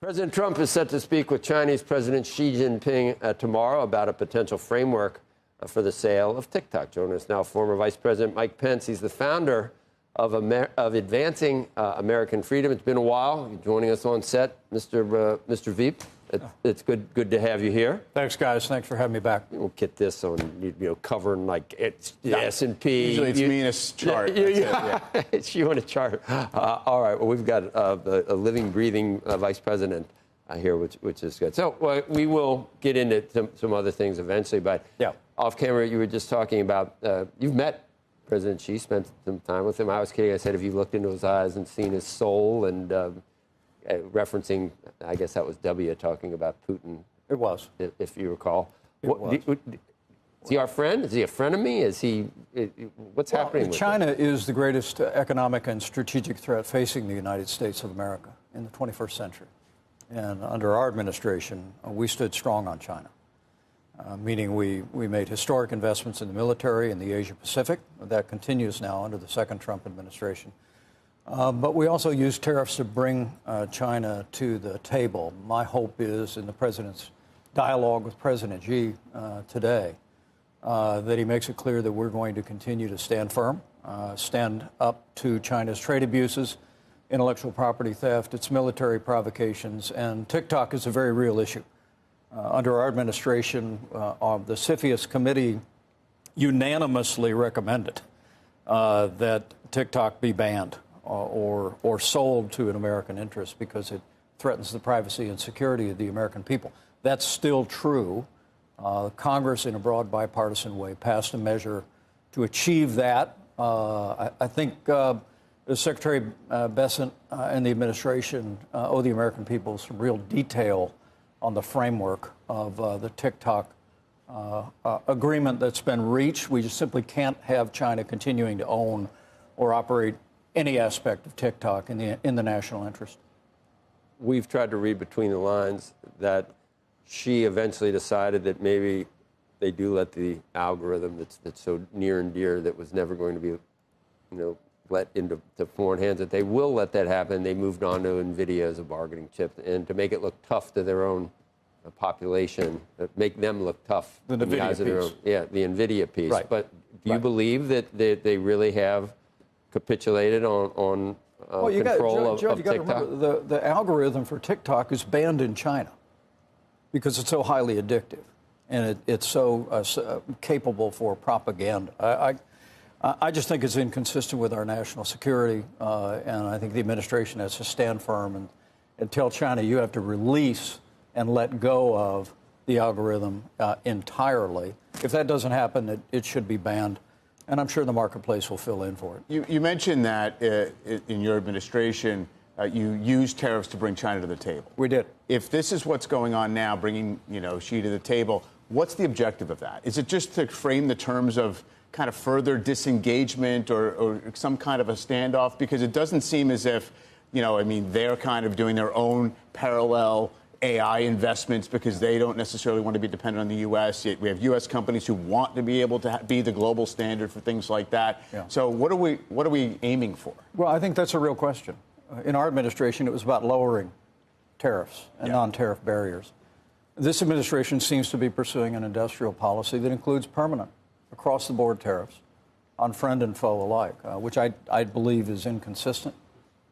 President Trump is set to speak with Chinese President Xi Jinping tomorrow about a potential framework for the sale of TikTok. Joining us now, former Vice President Mike Pence. He's the founder of Advancing American Freedom. It's been a while. You're joining us on set, Mr. Veep. It's good to have you here. Thanks, guys. Thanks for having me back. We'll get this on, covering like it's S&P. Usually it's me in a chart. It's you on a chart. All right. Well, we've got a living, breathing vice president here, which is good. So we will get into some other things eventually. But off camera, you were just talking about you've met President Xi, spent some time with him. I was kidding. I said, have you looked into his eyes and seen his soul? And referencing, I guess that was W talking about Putin. It was. If you recall. Is he our friend? Is he a frenemy? Is he? What's happening with China is the greatest economic and strategic threat facing the United States of America in the 21st century. And under our administration, we stood strong on China, meaning we made historic investments in the military in the Asia-Pacific. That continues now under the second Trump administration. But we also use tariffs to bring China to the table. My hope is, in the president's dialogue with President Xi today, that he makes it clear that we're going to continue to stand firm, stand up to China's trade abuses, intellectual property theft, its military provocations, and TikTok is a very real issue. Under our administration, the CFIUS committee unanimously recommended that TikTok be banned or sold to an American interest because it threatens the privacy and security of the American people. That's still true. Congress, in a broad bipartisan way, passed a measure to achieve that. I think Secretary Bessent and the administration owe the American people some real detail on the framework of the TikTok agreement that's been reached. We just simply can't have China continuing to own or operate any aspect of TikTok in the national interest. We've tried to read between the lines that she eventually decided that maybe they do let the algorithm that's so near and dear that was never going to be, let into foreign hands, that they will let that happen. They moved on to NVIDIA as a bargaining chip, and to make it look tough to their own population, make them look tough. The NVIDIA piece. The NVIDIA piece. Right. But do you believe that they really have capitulated on control of TikTok? You got to remember, the algorithm for TikTok is banned in China because it's so highly addictive and it's so capable for propaganda. I just think it's inconsistent with our national security, and I think the administration has to stand firm and tell China, you have to release and let go of the algorithm entirely. If that doesn't happen, it should be banned. And I'm sure the marketplace will fill in for it. You mentioned that in your administration, you used tariffs to bring China to the table. We did. If this is what's going on now, bringing Xi to the table, what's the objective of that? Is it just to frame the terms of kind of further disengagement or some kind of a standoff? Because it doesn't seem as if, they're kind of doing their own parallel AI investments because they don't necessarily want to be dependent on the U.S. Yet we have U.S. companies who want to be able to be the global standard for things like that. Yeah. So what are we aiming for? Well, I think that's a real question. In our administration, it was about lowering tariffs and non-tariff barriers. This administration seems to be pursuing an industrial policy that includes permanent, across-the-board tariffs on friend and foe alike, which I believe is inconsistent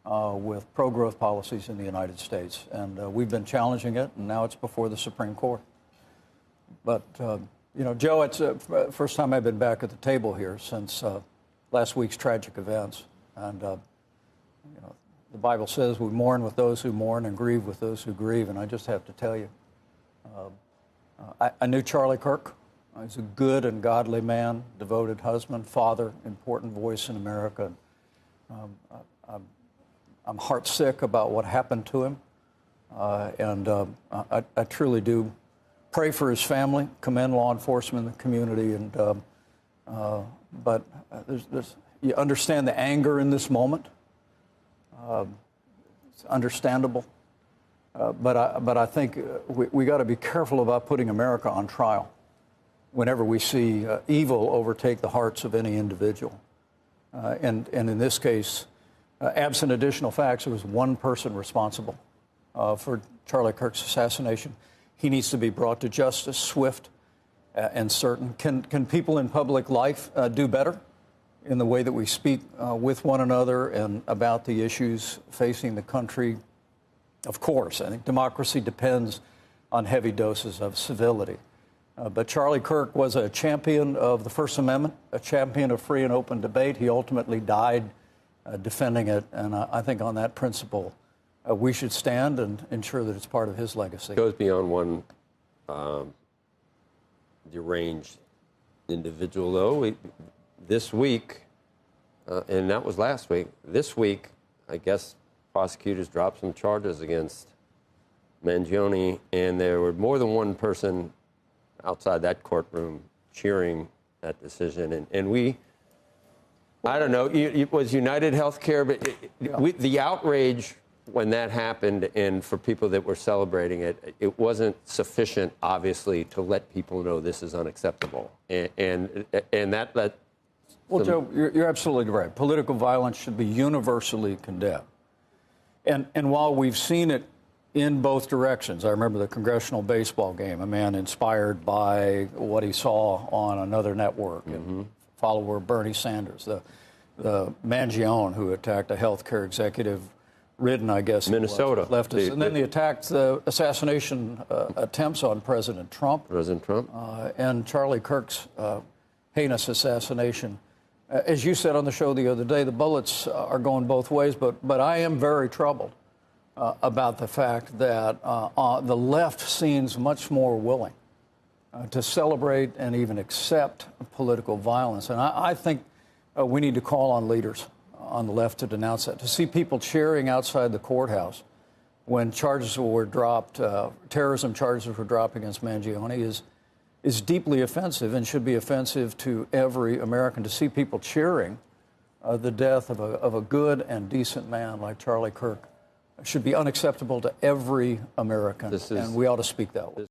with pro-growth policies in the United States. And we've been challenging it, and now it's before the Supreme Court. But, Joe, it's the first time I've been back at the table here since last week's tragic events. And, the Bible says we mourn with those who mourn and grieve with those who grieve. And I just have to tell you, I knew Charlie Kirk. He's a good and godly man, devoted husband, father, important voice in America. I'm heartsick about what happened to him, and I truly do pray for his family, commend law enforcement in the community, and but you understand the anger in this moment. It's understandable, but I think we got to be careful about putting America on trial whenever we see evil overtake the hearts of any individual, and in this case. Absent additional facts, there was one person responsible for Charlie Kirk's assassination. He needs to be brought to justice, swift and certain. Can people in public life do better in the way that we speak with one another and about the issues facing the country? Of course. I think democracy depends on heavy doses of civility. But Charlie Kirk was a champion of the First Amendment, a champion of free and open debate. He ultimately died defending it. And I think on that principle, we should stand and ensure that it's part of his legacy. It goes beyond one deranged individual, though. This week, and that was last week, this week, I guess prosecutors dropped some charges against Mangione, and there were more than one person outside that courtroom cheering that decision. And we, I don't know, it was United Healthcare, but the outrage when that happened, and for people that were celebrating it, it wasn't sufficient, obviously, to let people know this is unacceptable. And that let... Well, Joe, you're absolutely right. Political violence should be universally condemned. And while we've seen it in both directions, I remember the congressional baseball game, a man inspired by what he saw on another network, and follower Bernie Sanders, the Mangione who attacked a healthcare executive, ridden, I guess, Minnesota leftist, and then he attacked the assassination attempts on President Trump. And Charlie Kirk's heinous assassination. As you said on the show the other day, the bullets are going both ways, but I am very troubled about the fact that the left seems much more willing to celebrate and even accept political violence. And I think we need to call on leaders on the left to denounce that. To see people cheering outside the courthouse when charges were dropped, terrorism charges were dropped against Mangione is deeply offensive and should be offensive to every American. To see people cheering the death of a good and decent man like Charlie Kirk should be unacceptable to every American, and we ought to speak that way.